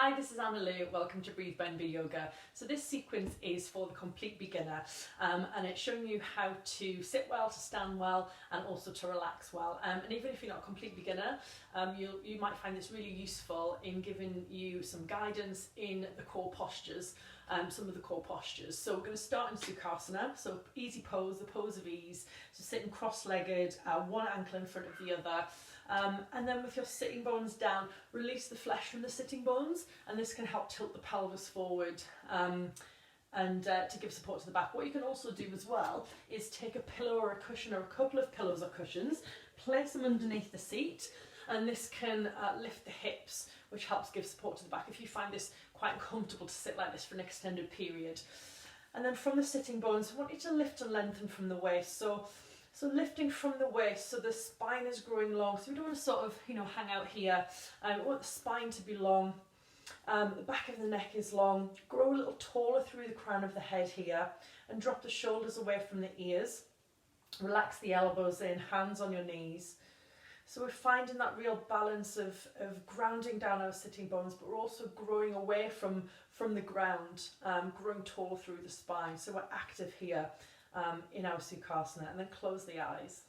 Hi, this is Anna Lou. Welcome to Breathe Bend Be Yoga. So this sequence is for the complete beginner and it's showing you how to sit well, to stand well and also to relax well. And even if you're not a complete beginner, you might find this really useful in giving you some guidance in the core postures, some of the core postures. So we're going to start in Sukhasana, so easy pose, the pose of ease. So sitting cross-legged, one ankle in front of the other. And then with your sitting bones down, release the flesh from the sitting bones, and this can help tilt the pelvis forward and to give support to the back. What you can also do as well is take a pillow or a cushion or a couple of pillows or cushions, place them underneath the seat, and this can lift the hips, which helps give support to the back if you find this quite uncomfortable to sit like this for an extended period. And then from the sitting bones, I want you to lift and lengthen from the waist. So lifting from the waist, so the spine is growing long. So we don't want to sort of, hang out here. We want the spine to be long. The back of the neck is long. Grow a little taller through the crown of the head here and drop the shoulders away from the ears. Relax the elbows in, hands on your knees. So we're finding that real balance of grounding down our sitting bones, but we're also growing away from the ground, growing tall through the spine. So we're active here. In our Sukhasana, and then close the eyes.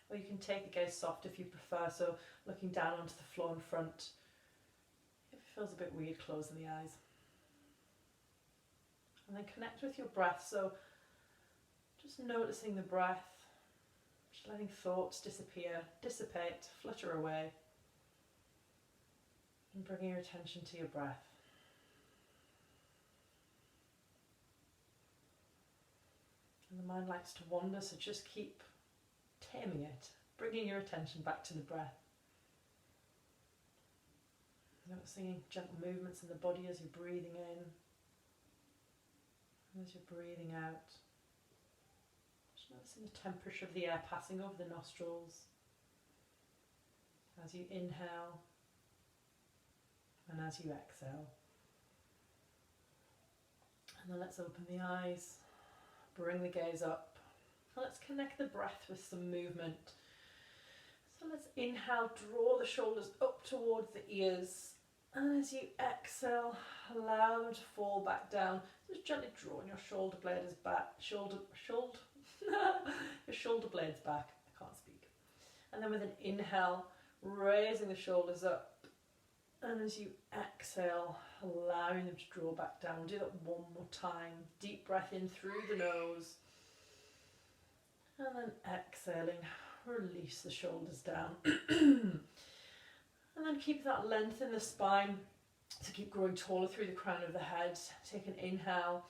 Or you can take the gaze soft if you prefer, so looking down onto the floor in front. If it feels a bit weird, closing the eyes. And then connect with your breath, so just noticing the breath, just letting thoughts dissipate, flutter away, and bringing your attention to your breath. And the mind likes to wander, so just keep taming it, bringing your attention back to the breath. Noticing gentle movements in the body as you're breathing in, and as you're breathing out. Just noticing the temperature of the air passing over the nostrils as you inhale and as you exhale. And then let's open the eyes. Bring the gaze up. Let's connect the breath with some movement. So let's inhale, draw the shoulders up towards the ears. And as you exhale, allow them to fall back down. Just gently drawing your shoulder blades back. Your shoulder blades back. I can't speak. And then with an inhale, raising the shoulders up. And as you exhale, allowing them to draw back down. We'll do that one more time. Deep breath in through the nose. And then exhaling, release the shoulders down. And then keep that length in the spine to keep growing taller through the crown of the head. Take an inhale.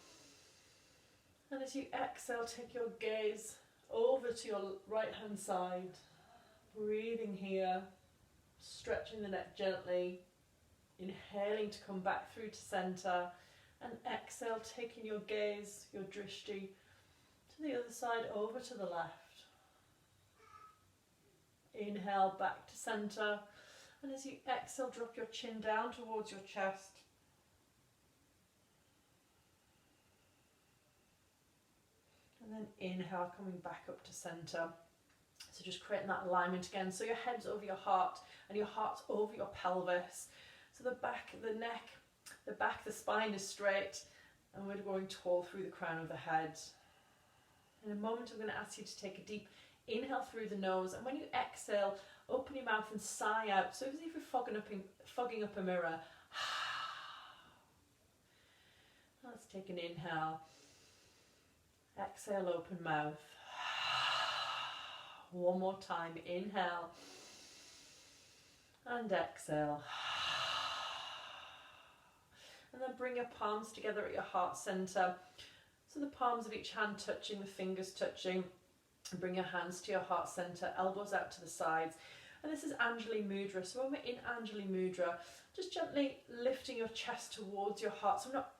And as you exhale, take your gaze over to your right hand side. Breathing here, stretching the neck gently. Inhaling to come back through to center, and exhale, taking your gaze, your drishti, to the other side, over to the left. Inhale back to center, and as you exhale, drop your chin down towards your chest. And then inhale, coming back up to center. So just creating that alignment again. So your head's over your heart, and your heart's over your pelvis. So the back, the neck, the back, the spine is straight, and we're going tall through the crown of the head. In a moment, I'm going to ask you to take a deep inhale through the nose, and when you exhale, open your mouth and sigh out. So as if you're fogging up a mirror. Let's take an inhale. Exhale, open mouth. One more time. Inhale. And exhale. And then bring your palms together at your heart center. So the palms of each hand touching, the fingers touching. And bring your hands to your heart center, elbows out to the sides. And this is Anjali Mudra. So when we're in Anjali Mudra, just gently lifting your chest towards your heart. So I'm not,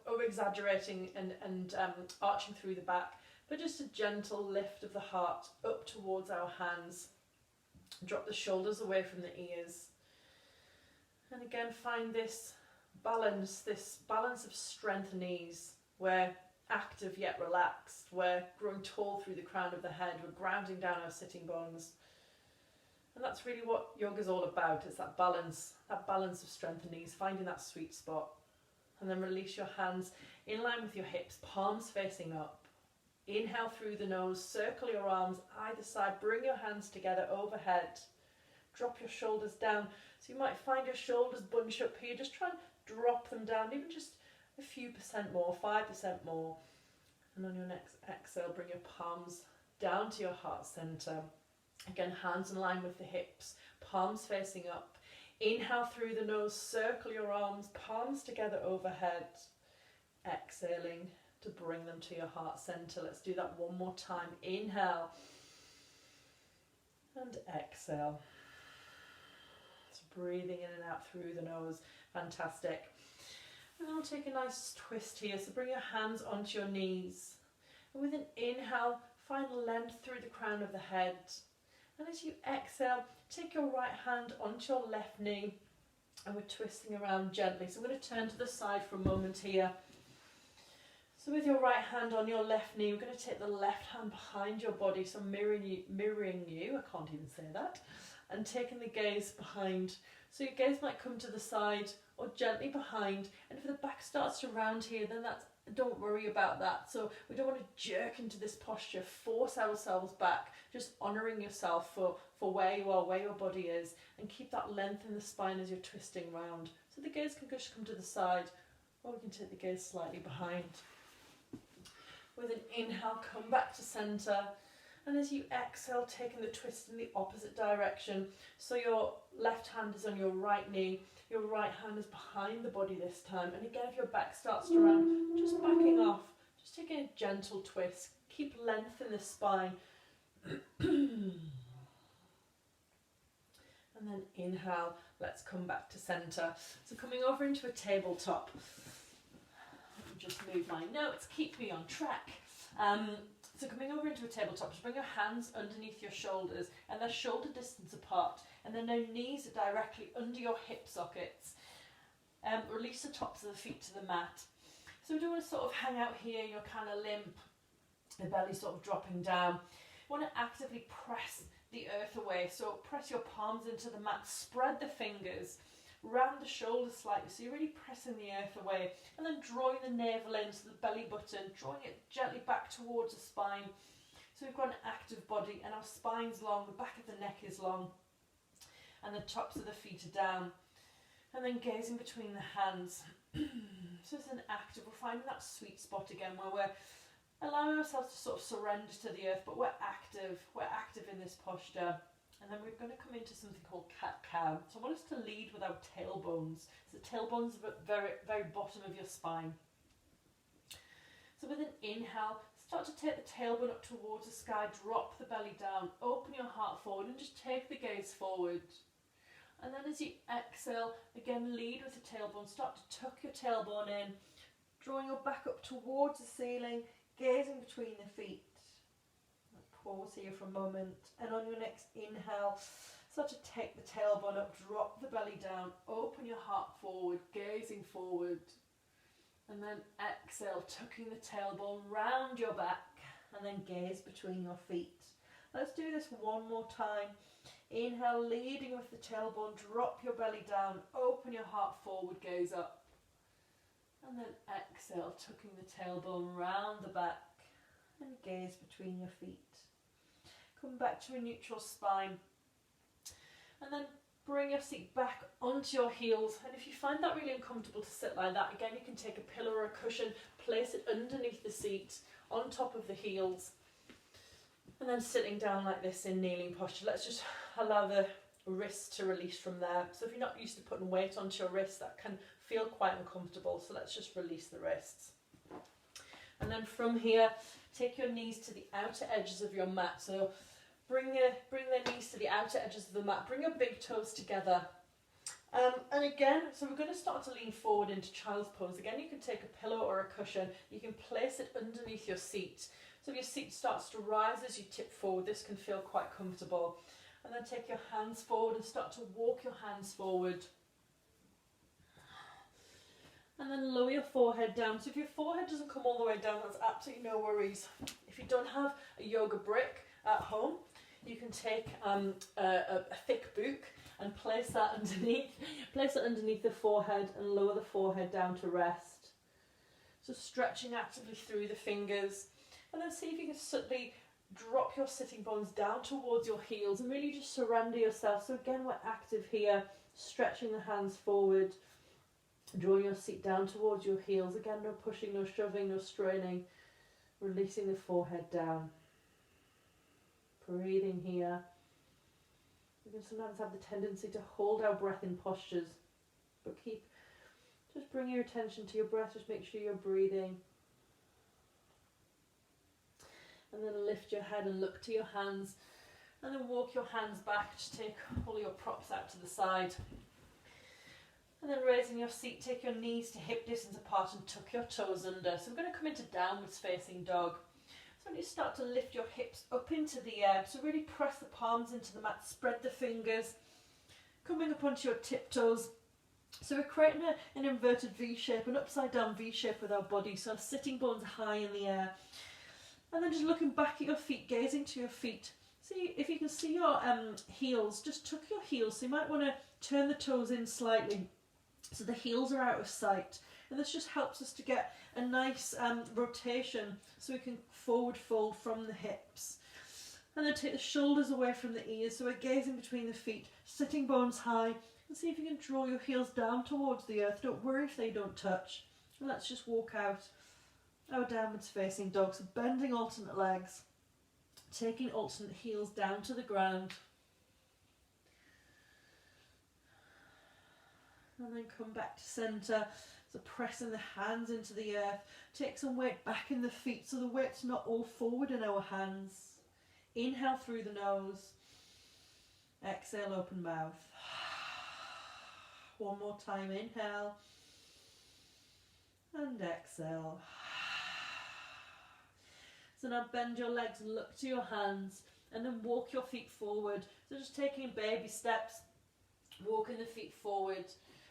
over exaggerating and arching through the back, but just a gentle lift of the heart up towards our hands. Drop the shoulders away from the ears. And again, find this balance of strength and ease. We're active yet relaxed. We're growing tall through the crown of the head. We're grounding down our sitting bones. And that's really what yoga's all about. It's that balance of strength and ease, finding that sweet spot. And then release your hands in line with your hips, palms facing up. Inhale through the nose, circle your arms either side, bring your hands together overhead. Drop your shoulders down. So you might find your shoulders bunch up here. Just try and drop them down, even just a few percent more, 5% more. And on your next exhale, bring your palms down to your heart center. Again, hands in line with the hips, palms facing up. Inhale through the nose, circle your arms, palms together overhead. Exhaling to bring them to your heart center. Let's do that one more time. Inhale and exhale. So breathing in and out through the nose. Fantastic. And I'll take a nice twist here. So bring your hands onto your knees. And with an inhale, find length through the crown of the head. And as you exhale, take your right hand onto your left knee. And we're twisting around gently. So I'm going to turn to the side for a moment here. So with your right hand on your left knee, we're going to take the left hand behind your body. So mirroring you, I can't even say that. And taking the gaze behind. So your gaze might come to the side or gently behind. And if the back starts to round here, then don't worry about that. So we don't want to jerk into this posture, force ourselves back, just honouring yourself for where you are, where your body is, and keep that length in the spine as you're twisting round. So the gaze can just come to the side, or we can take the gaze slightly behind. With an inhale, come back to centre. And as you exhale, taking the twist in the opposite direction. So your left hand is on your right knee. Your right hand is behind the body this time. And again, if your back starts to round, just backing off. Just taking a gentle twist. Keep length in the spine. And then inhale. Let's come back to centre. So coming over into a tabletop. Just move my notes, keep me on track. So coming over into a tabletop, just bring your hands underneath your shoulders and they're shoulder distance apart, and then their knees are directly under your hip sockets. Release the tops of the feet to the mat. So we don't want to sort of hang out here, you're kind of limp, the belly sort of dropping down. You want to actively press the earth away, so press your palms into the mat, spread the fingers, round the shoulders slightly, so you're really pressing the earth away, and then drawing the navel into the belly button, drawing it gently back towards the spine. So we've got an active body and our spine's long, the back of the neck is long, and the tops of the feet are down. And then gazing between the hands. So it's an active, we're finding that sweet spot again where we're allowing ourselves to sort of surrender to the earth, but we're active in this posture. And then we're going to come into something called cat-cow. So I want us to lead with our tailbones. So the tailbones are at the very, very bottom of your spine. So with an inhale, start to take the tailbone up towards the sky, drop the belly down, open your heart forward and just take the gaze forward. And then as you exhale, again lead with the tailbone, start to tuck your tailbone in, drawing your back up towards the ceiling, gazing between the feet. Pause here for a moment, and on your next inhale, start to take the tailbone up, drop the belly down, open your heart forward, gazing forward, and then exhale, tucking the tailbone round your back, and then gaze between your feet. Let's do this one more time. Inhale, leading with the tailbone, drop your belly down, open your heart forward, gaze up, and then exhale, tucking the tailbone round the back, and gaze between your feet. Come back to a neutral spine, and then bring your seat back onto your heels. And if you find that really uncomfortable to sit like that, again you can take a pillow or a cushion, place it underneath the seat on top of the heels, and then sitting down like this in kneeling posture. Let's just allow the wrists to release from there. So if you're not used to putting weight onto your wrists, that can feel quite uncomfortable, so let's just release the wrists. And then from here, take your knees to the outer edges of your mat. So bring the knees to the outer edges of the mat. Bring your big toes together. And again, so we're going to start to lean forward into child's pose. Again, you can take a pillow or a cushion. You can place it underneath your seat. So if your seat starts to rise as you tip forward, this can feel quite comfortable. And then take your hands forward and start to walk your hands forward. And then lower your forehead down. So if your forehead doesn't come all the way down, that's absolutely no worries. If you don't have a yoga brick at home, you can take a thick book and place that underneath the forehead and lower the forehead down to rest. So stretching actively through the fingers, and then see if you can subtly drop your sitting bones down towards your heels and really just surrender yourself. So again, we're active here, stretching the hands forward, drawing your seat down towards your heels. Again, no pushing, no shoving, no straining. Releasing the forehead down. Breathing here. We can sometimes have the tendency to hold our breath in postures, but just bring your attention to your breath. Just make sure you're breathing. And then lift your head and look to your hands, and then walk your hands back. Just take all your props out to the side. And then raising your seat, take your knees to hip distance apart and tuck your toes under. So we're going to come into downwards facing dog. So when you start to lift your hips up into the air, so really press the palms into the mat, spread the fingers, coming up onto your tiptoes. So we're creating an inverted V shape, an upside down V shape with our body. So our sitting bones high in the air. And then just looking back at your feet, gazing to your feet. See if you can see your heels, just tuck your heels. So you might want to turn the toes in slightly, so the heels are out of sight, and this just helps us to get a nice rotation so we can forward fold from the hips. And then take the shoulders away from the ears, so we're gazing between the feet, sitting bones high, and see if you can draw your heels down towards the earth. Don't worry if they don't touch. And let's just walk out our downwards facing dog, so bending alternate legs, taking alternate heels down to the ground. And then come back to centre, so pressing the hands into the earth. Take some weight back in the feet, so the weight's not all forward in our hands. Inhale through the nose. Exhale, open mouth. One more time, inhale. And exhale. So now bend your legs and look to your hands, and then walk your feet forward. So just taking baby steps, walking the feet forward.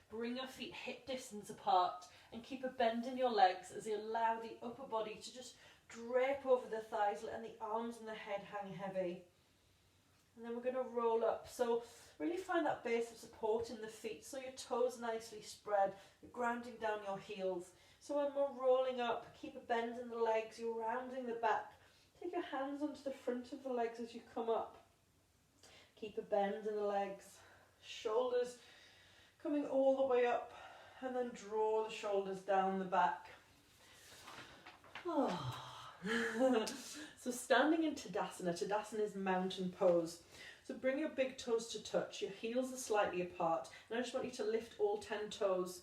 Bring your feet hip distance apart and keep a bend in your legs as you allow the upper body to just drape over the thighs, letting the arms and the head hang heavy. And then we're going to roll up. So really find that base of support in the feet, so your toes nicely spread, you're grounding down your heels. So when we're rolling up, keep a bend in the legs, you're rounding the back. Take your hands onto the front of the legs as you come up. Keep a bend in the legs, shoulders coming all the way up, and then draw the shoulders down the back. Oh. So standing in Tadasana. Tadasana is mountain pose. So bring your big toes to touch, your heels are slightly apart, and I just want you to lift all 10 toes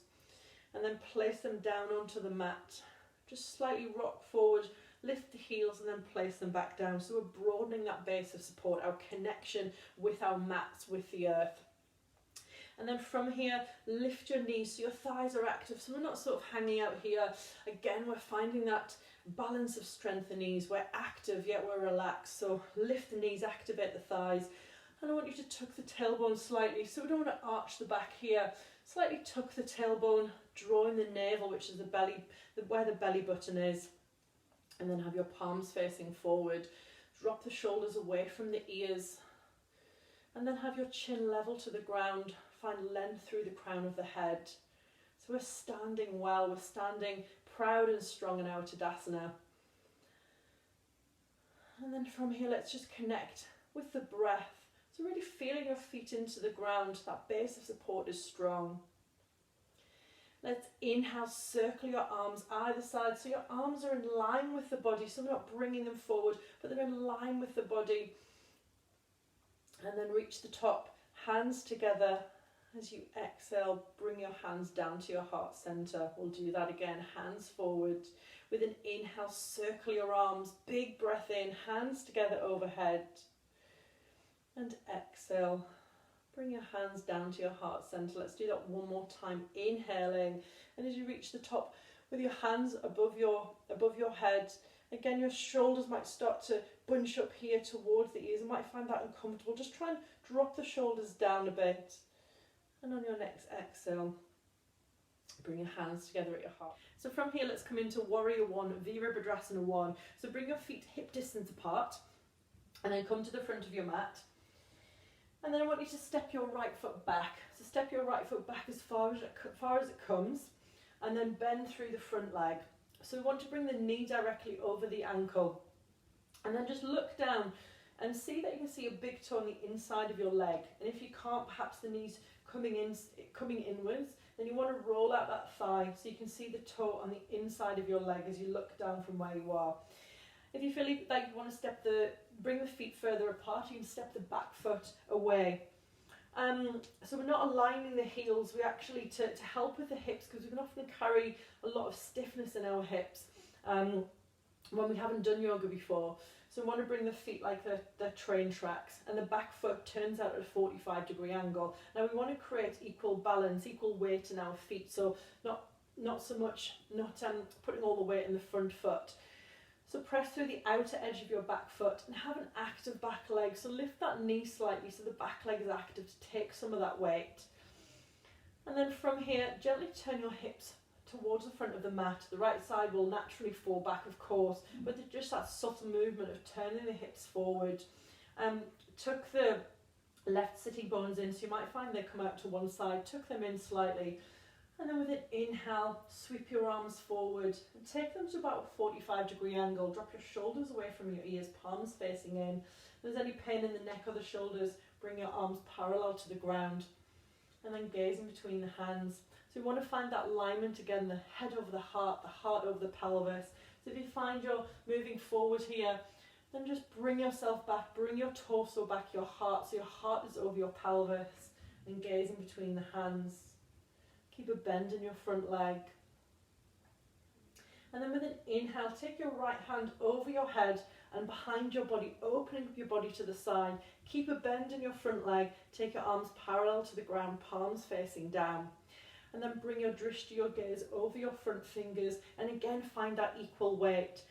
and then place them down onto the mat. Just slightly rock forward, lift the heels and then place them back down. So we're broadening that base of support, our connection with our mats, with the earth. And then from here, lift your knees so your thighs are active, so we're not sort of hanging out here. Again, we're finding that balance of strength in knees. We're active, yet we're relaxed. So lift the knees, activate the thighs. And I want you to tuck the tailbone slightly, so we don't want to arch the back here. Slightly tuck the tailbone, drawing the navel, which is the belly, where the belly button is. And then have your palms facing forward. Drop the shoulders away from the ears. And then have your chin level to the ground. Find length through the crown of the head. So we're standing well, we're standing proud and strong in our Tadasana. And then from here, let's just connect with the breath. So really feeling your feet into the ground, that base of support is strong. Let's inhale, circle your arms either side, so your arms are in line with the body, so we're not bringing them forward, but they're in line with the body. And then reach the top, hands together. As you exhale, bring your hands down to your heart center. We'll do that again, hands forward. With an inhale, circle your arms, big breath in, hands together overhead. And exhale, bring your hands down to your heart center. Let's do that one more time, inhaling. And as you reach the top, with your hands above your head, again, your shoulders might start to bunch up here towards the ears. You might find that uncomfortable. Just try and drop the shoulders down a bit. And on your next exhale, bring your hands together at your heart. So from here, let's come into Warrior One, Virabhadrasana 1. So bring your feet hip distance apart. And then come to the front of your mat. And then I want you to step your right foot back. So step your right foot back as far as it comes, and then bend through the front leg. So we want to bring the knee directly over the ankle. And then just look down and see that you can see a big toe on the inside of your leg. And if you can't, perhaps the knee's coming inwards, then you want to roll out that thigh so you can see the toe on the inside of your leg as you look down from where you are. If you feel like you want to bring the feet further apart, you can step the back foot away. So we're not aligning the heels. We actually, to help with the hips, because we can often carry a lot of stiffness in our hips when we haven't done yoga before. So we want to bring the feet like they're train tracks, and the back foot turns out at a 45-degree angle. Now we want to create equal balance, equal weight in our feet. So not so much, putting all the weight in the front foot. So press through the outer edge of your back foot and have an active back leg. So lift that knee slightly so the back leg is active to take some of that weight. And then from here, gently turn your hips towards the front of the mat. The right side will naturally fall back, of course, but just that subtle movement of turning the hips forward. Tuck the left sitting bones in, so you might find they come out to one side. Tuck them in slightly. And then with an inhale, sweep your arms forward and take them to about a 45-degree angle. Drop your shoulders away from your ears, palms facing in. If there's any pain in the neck or the shoulders, bring your arms parallel to the ground. And then gazing between the hands. So we want to find that alignment again, the head over the heart over the pelvis. So if you find you're moving forward here, then just bring yourself back, bring your torso back, your heart, so your heart is over your pelvis, and gazing between the hands. Keep a bend in your front leg. And then with an inhale, take your right hand over your head and behind your body, opening up your body to the side. Keep a bend in your front leg. Take your arms parallel to the ground, palms facing down. And then bring your drishti, your gaze, over your front fingers. And again, find that equal weight.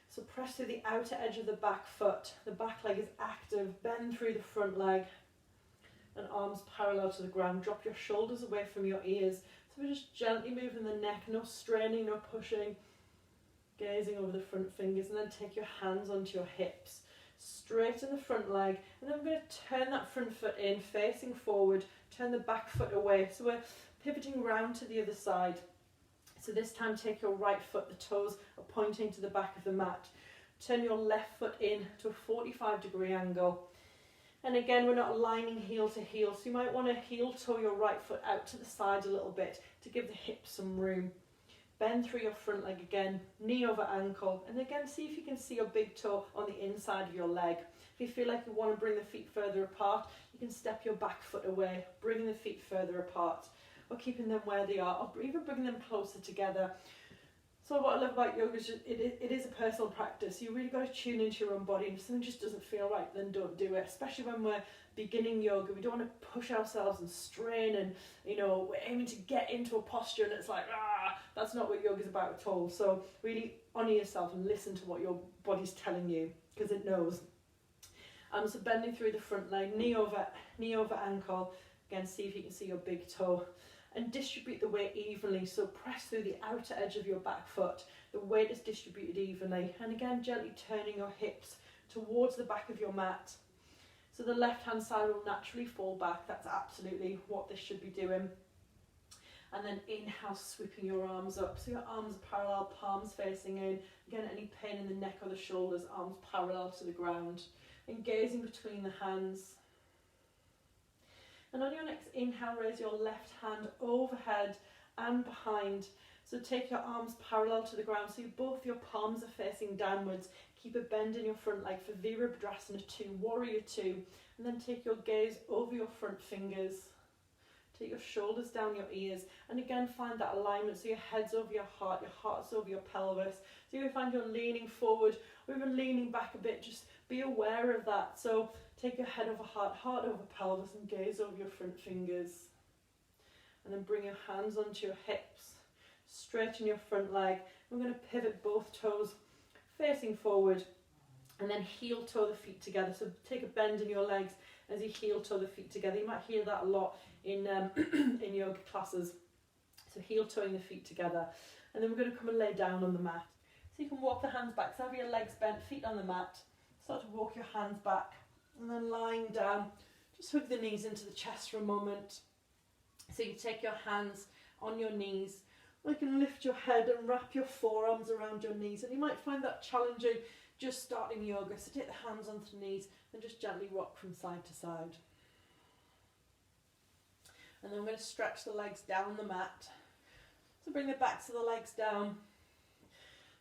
So press through the outer edge of the back foot. The back leg is active. Bend through the front leg. And arms parallel to the ground. Drop your shoulders away from your ears. So we're just gently moving the neck, no straining, no pushing. Gazing over the front fingers, and then take your hands onto your hips. Straighten the front leg, and then we're going to turn that front foot in, facing forward. Turn the back foot away. So we're pivoting round to the other side. So this time take your right foot, the toes are pointing to the back of the mat. Turn your left foot in to a 45-degree angle. And again, we're not aligning heel to heel, so you might want to heel toe your right foot out to the side a little bit to give the hips some room. Bend through your front leg again, knee over ankle, and again see if you can see your big toe on the inside of your leg. If you feel like you want to bring the feet further apart, you can step your back foot away, bringing the feet further apart, or keeping them where they are, or even bringing them closer together. So what I love about yoga is it is a personal practice. You really got to tune into your own body, and if something just doesn't feel right, then don't do it. Especially when we're beginning yoga, we don't want to push ourselves and strain, and we're aiming to get into a posture, and it's like, that's not what yoga's about at all. So really honour yourself and listen to what your body's telling you, because it knows. So bending through the front leg, knee over ankle. Again, see if you can see your big toe. And distribute the weight evenly, so press through the outer edge of your back foot. The weight is distributed evenly, and again gently turning your hips towards the back of your mat. So the left hand side will naturally fall back. That's absolutely what this should be doing. And then inhale, sweeping your arms up, so your arms are parallel, palms facing in. Again, any pain in the neck or the shoulders, arms parallel to the ground. And gazing between the hands. And on your next inhale, raise your left hand overhead and behind. So take your arms parallel to the ground, so both your palms are facing downwards. Keep a bend in your front leg for Virabhadrasana 2, Warrior 2. And then take your gaze over your front fingers. Take your shoulders down your ears. And again, find that alignment, so your head's over your heart's over your pelvis. So you find you're leaning forward or even leaning back a bit, just be aware of that. So take your head over heart over pelvis, and gaze over your front fingers. And then bring your hands onto your hips. Straighten your front leg. We're going to pivot both toes facing forward, and then heel toe the feet together. So take a bend in your legs as you heel toe the feet together. You might hear that a lot in yoga classes. So heel toeing the feet together. And then we're going to come and lay down on the mat. So you can walk the hands back. So have your legs bent, feet on the mat. Start to walk your hands back and then lying down. Just hug the knees into the chest for a moment. So you take your hands on your knees. You can lift your head and wrap your forearms around your knees. And you might find that challenging just starting yoga. So take the hands onto the knees and just gently rock from side to side. And then I'm going to stretch the legs down the mat. So bring the backs of the legs down.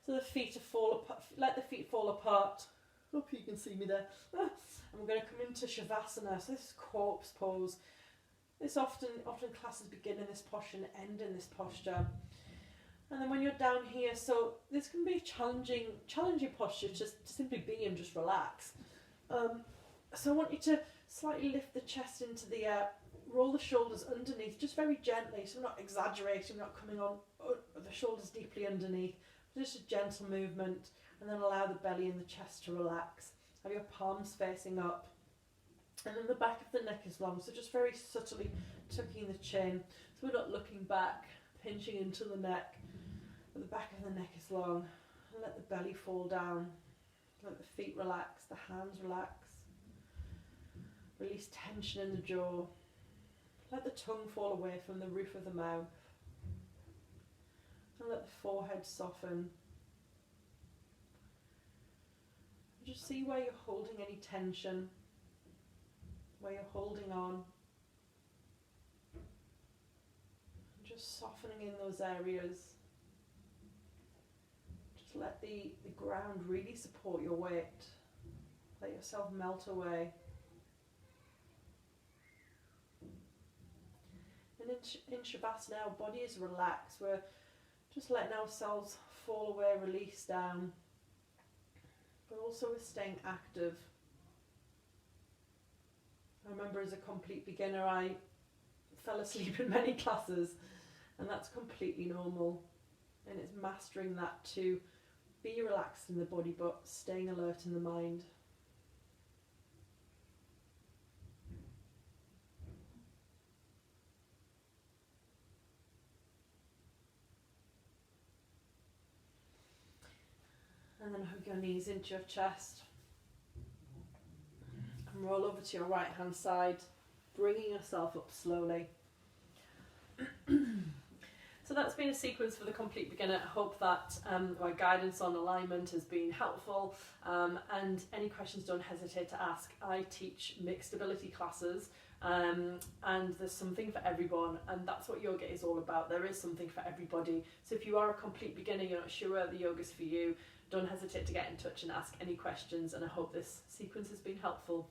So the feet fall apart. Let the feet fall apart. Hope you can see me there. And we're going to come into Shavasana. So this is corpse pose. This often classes begin in this posture and end in this posture. And then when you're down here, so this can be a challenging posture just to simply be and just relax. So I want you to slightly lift the chest into the air, roll the shoulders underneath, just very gently. So we're not exaggerating, we're not coming on the shoulders deeply underneath. Just a gentle movement, and then allow the belly and the chest to relax. Have your palms facing up. And then the back of the neck is long, so just very subtly tucking the chin. So we're not looking back, pinching into the neck. But the back of the neck is long. And let the belly fall down. Let the feet relax, the hands relax. Release tension in the jaw. Let the tongue fall away from the roof of the mouth. And let the forehead soften. Just see where you're holding any tension, where you're holding on. Just softening in those areas. Just let the ground really support your weight. Let yourself melt away. And in Shavasana, our body is relaxed. We're just letting ourselves fall away, release down. But also we're staying active. I remember as a complete beginner, I fell asleep in many classes, and that's completely normal. And it's mastering that to be relaxed in the body, but staying alert in the mind. And then hug your knees into your chest. And roll over to your right hand side, bringing yourself up slowly. So that's been a sequence for the complete beginner. I hope that my guidance on alignment has been helpful. And any questions, don't hesitate to ask. I teach mixed ability classes. And there's something for everyone, and that's what yoga is all about. There is something for everybody. So if you are a complete beginner, you're not sure whether the yoga's for you, don't hesitate to get in touch and ask any questions, and I hope this sequence has been helpful.